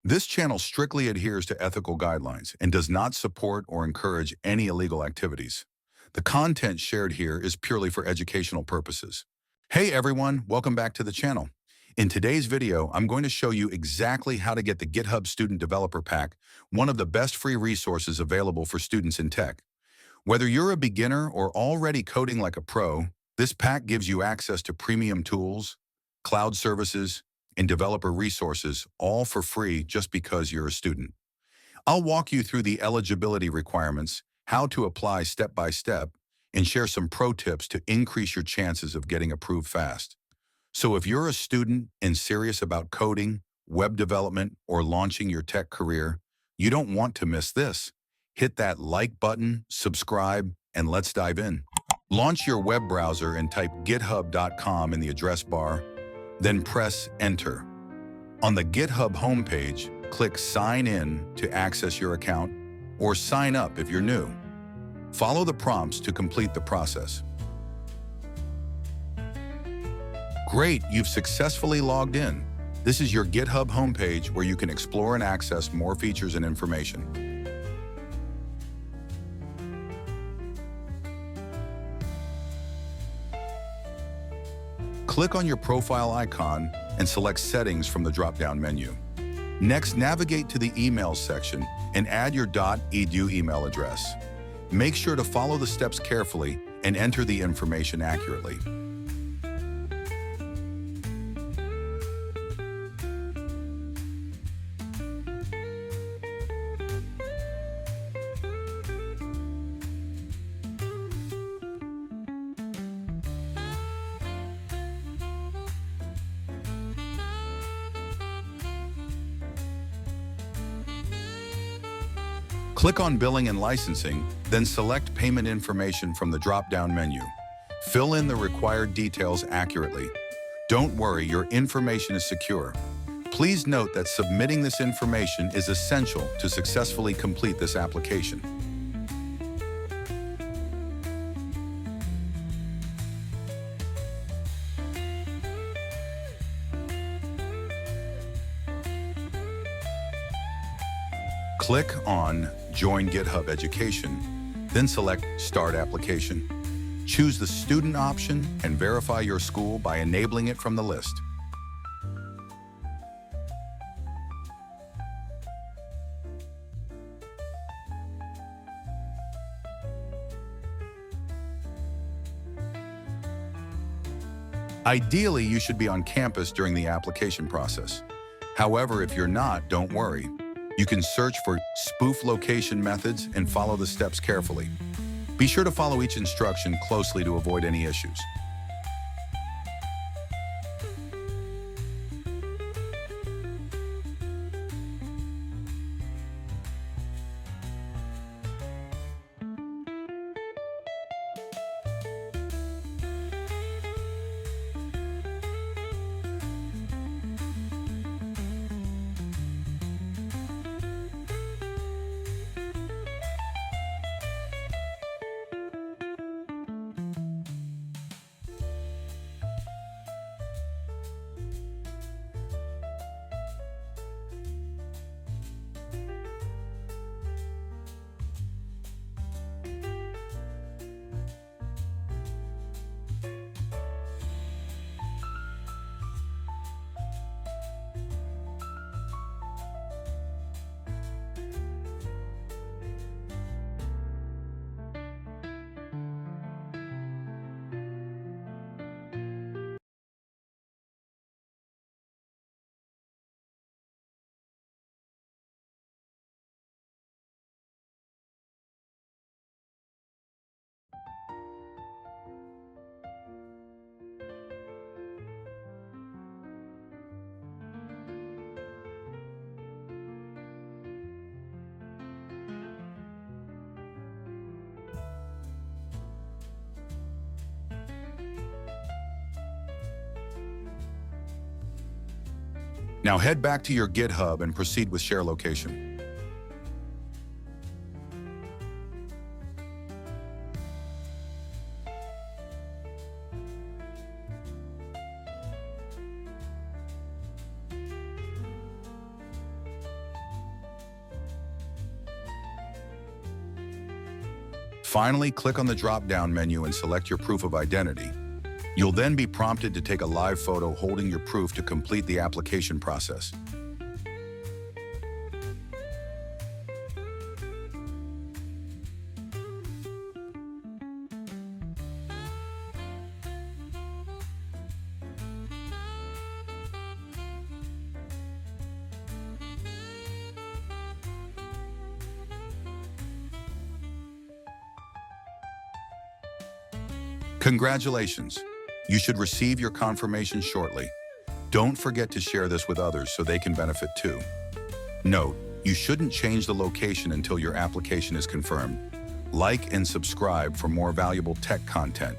This channel strictly adheres to ethical guidelines and does not support or encourage any illegal activities. The content shared here is purely for educational purposes. Hey everyone, welcome back to the channel. In today's video, I'm going to show you exactly how to get the GitHub Student Developer Pack, one of the best free resources available for students in tech. Whether you're a beginner or already coding like a pro, this pack gives you access to premium tools, cloud services, and developer resources, all for free just because you're a student. I'll walk you through the eligibility requirements, how to apply step by step, and share some pro tips to increase your chances of getting approved fast. So if you're a student and serious about coding, web development, or launching your tech career, you don't want to miss this. Hit that like button, subscribe, and let's dive in. Launch your web browser and type github.com in the address bar, then press Enter. On the GitHub homepage, click Sign In to access your account, or Sign Up if you're new. Follow the prompts to complete the process. Great, you've successfully logged in. This is your GitHub homepage where you can explore and access more features and information. Click on your profile icon and select Settings from the drop-down menu. Next, navigate to the Emails section and add your .edu email address. Make sure to follow the steps carefully and enter the information accurately. Click on Billing and Licensing, then select Payment Information from the drop-down menu. Fill in the required details accurately. Don't worry, your information is secure. Please note that submitting this information is essential to successfully complete this application. Click on Join GitHub Education, then select Start Application. Choose the student option and verify your school by enabling it from the list. Ideally, you should be on campus during the application process. However, if you're not, don't worry. You can search for spoof location methods and follow the steps carefully. Be sure to follow each instruction closely to avoid any issues. Now head back to your GitHub and proceed with share location. Finally, click on the drop-down menu and select your proof of identity. You'll then be prompted to take a live photo holding your proof to complete the application process. Congratulations! You should receive your confirmation shortly. Don't forget to share this with others so they can benefit too. Note, you shouldn't change the location until your application is confirmed. Like and subscribe for more valuable tech content.